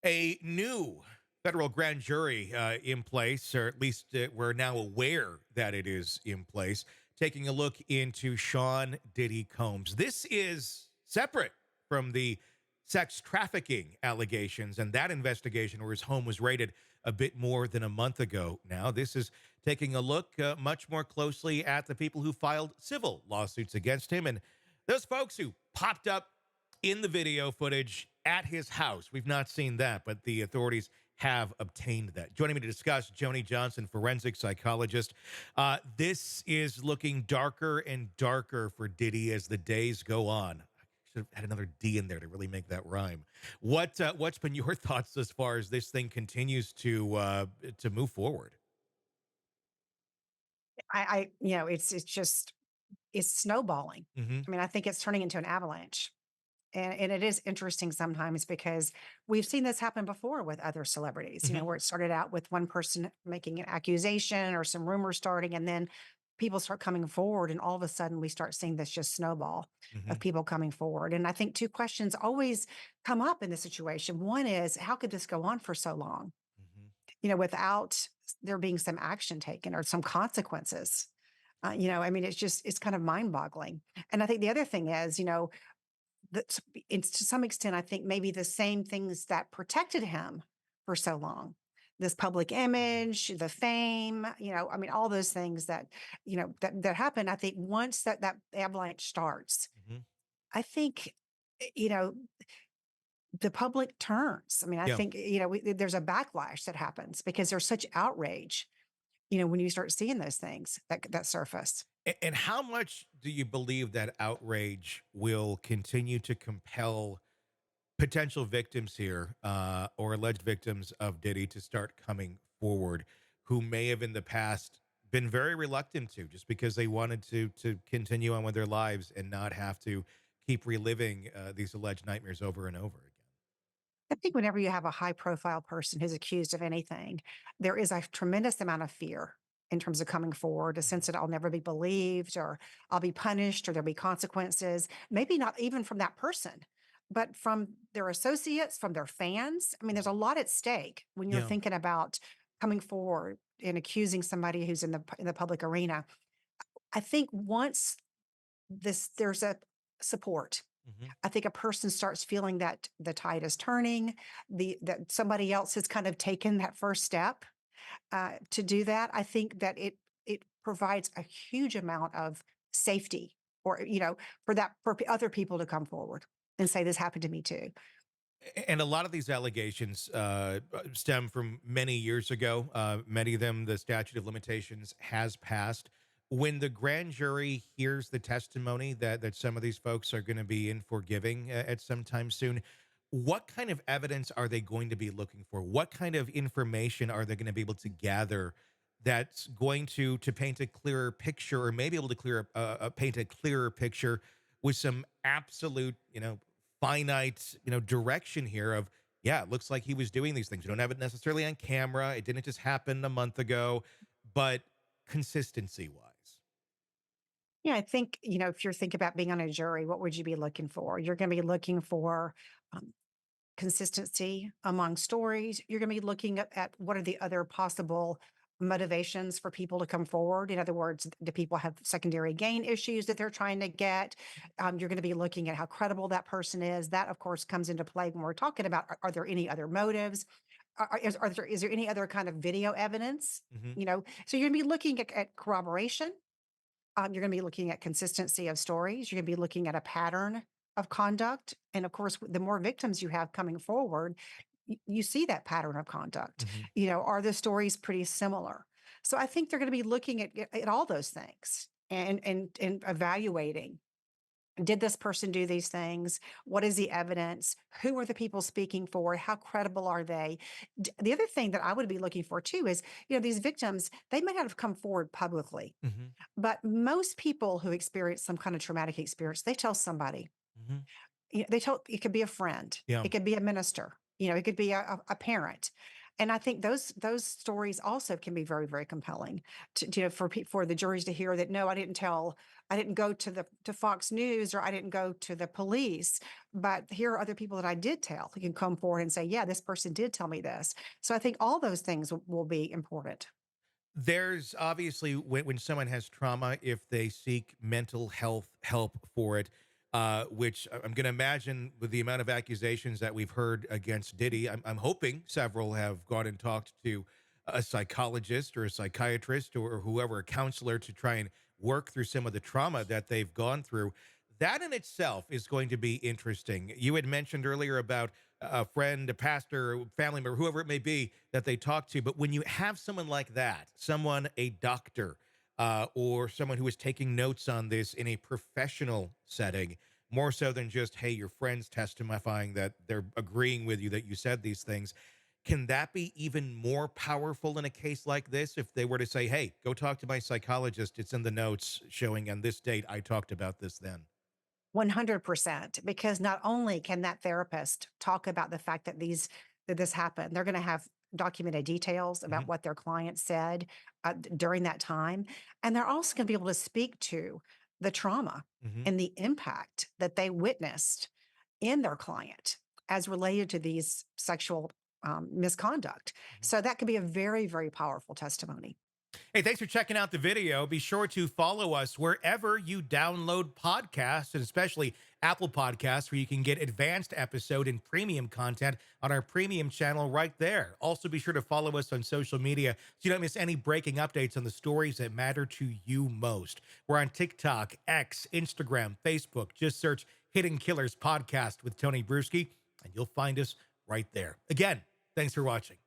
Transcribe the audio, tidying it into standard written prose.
A new federal grand jury in place, or at least we're now aware that it is in place, taking a look into Sean Diddy Combs. This is separate from the sex trafficking allegations and that investigation where his home was raided a bit more than a month ago now. This is taking a look much more closely at the people who filed civil lawsuits against him and those folks who popped up in the video footage at his house. We've not seen that, but the authorities have obtained that. Joining me to discuss, Joni Johnston, forensic psychologist. This is looking darker and darker for Diddy as the days go on. I should have had another D in there to really make that rhyme. What's been your thoughts as far as this thing continues to move forward? It's just it's snowballing. Hmm. I mean, I think it's turning into an avalanche. And it is interesting sometimes because we've seen this happen before with other celebrities, Hmm. where it started out with one person making an accusation or some rumors starting, and then people start coming forward, and all of a sudden we start seeing this just snowball of Hmm. people coming forward. And I think two questions always come up in this situation. One is, how could this go on for so long, Hmm. without there being some action taken or some consequences? I mean, it's kind of mind boggling. And I think the other thing is, that it's to some extent, I think maybe the same things that protected him for so long. This public Hmm. image, the fame, I mean, all those things that happen. I think once that avalanche starts, Hmm. I think, eh, you know, the public turns. I mean, I Yeah. think, there's a backlash that happens because there's such outrage, when you start seeing those things that surface. And how much do you believe that outrage will continue to compel potential victims here, or alleged victims of Diddy, to start coming forward, who may have in the past been very reluctant to, just because they wanted to continue on with their lives and not have to keep reliving these alleged nightmares over and over again? I think whenever you have a high profile person who's accused of anything, there is a tremendous amount of fear in terms of coming forward, a sense Mhm. that I'll never be believed or I'll be punished or there'll be consequences. Maybe not even from that person, but from their associates, from their fans. I mean, there's a Mhm. lot at stake when you're Yeah. thinking about coming forward and accusing somebody who's in the public arena. I think once there's a support. Hmm. I think a person starts feeling that the tide is turning, that somebody else has kind of taken that first step to do that. I think that it provides a huge amount of safety, or for other people to come forward and say this happened to me too. And a lot of these allegations stem from many years ago. Many of them, the statute of limitations has passed. When the grand jury hears the testimony that some of these folks are going to be in for giving at some time soon, what kind of evidence are they going to be looking for? What kind of information are they going to be able to gather that's going to paint a clearer picture, or maybe able to paint a clearer picture with some absolute, finite, direction here of, yeah, it looks like he was doing these things. You don't have it necessarily on camera. It didn't just happen a month ago, but consistency wise. Yeah, I think, if you're thinking about being on a jury, what would you be looking for? You're going to be looking for um, consistency among stories. You're going to be looking at what are the other possible motivations for people to come forward. In other words, do people have secondary gain issues that they're trying to get? You're going to be looking at how credible that person is. That, of course, comes into play when we're talking about, are there any other motives? Is there any other kind of video evidence? Hmm. So you're going to be looking at corroboration. You're going to be looking at consistency of stories. You're going to be looking at a pattern of conduct. And of course, the more victims you have coming forward, you see that pattern of conduct. Hmm. Are the stories pretty similar? So I think they're going to be looking at all those things and evaluating, did this person do these things? What is the evidence? Who are the people speaking for? How credible are they? The other thing that I would be looking for too is, these victims, they may not have come forward publicly, Hmm. but most people who experience some kind of traumatic experience, they tell somebody. Hmm. They tell, it could be a friend, Yeah. it could be a minister, it could be a parent. And I think those stories also can be very, very compelling for the juries to hear that, no, I didn't go to Fox News, or I didn't go to the police, but here are other people that I did tell who can come forward and say, yeah, this person did tell me this. So I think all those things will be important. There's obviously when someone has trauma, if they seek mental health help for it, which I'm going to imagine with the amount of accusations that we've heard against Diddy, I'm hoping several have gone and talked to a psychologist or a psychiatrist or whoever, a counselor, to try and work through some of the trauma that they've gone through. That in itself is going to be interesting. You had mentioned earlier about a friend, a pastor, family member, whoever it may be that they talk to. But when you have someone like that, someone, a doctor, or someone who is taking notes on this in a professional setting, more so than just, hey, your friends testifying that they're agreeing with you that you said these things, can that be even more powerful in a case like this if they were to say, hey, go talk to my psychologist? It's in the notes showing on this date I talked about this then. 100%, because not only can that therapist talk about the fact that this happened, they're going to have documented details Hmm. about what their client said during that time, and they're also going to be able to speak to the trauma Hmm. and the impact that they witnessed in their client as related to these sexual misconduct. So that could be a very, very powerful testimony. Hey, thanks for checking out the video. Be sure to follow us wherever you download podcasts, and especially Apple Podcasts, where you can get advanced episode and premium content on our premium channel right there. Also, be sure to follow us on social media so you don't miss any breaking updates on the stories that matter to you most. We're on TikTok, X, Instagram, Facebook. Just search Hidden Killers Podcast with Tony Brueski, and you'll find us right there. Again, thanks for watching.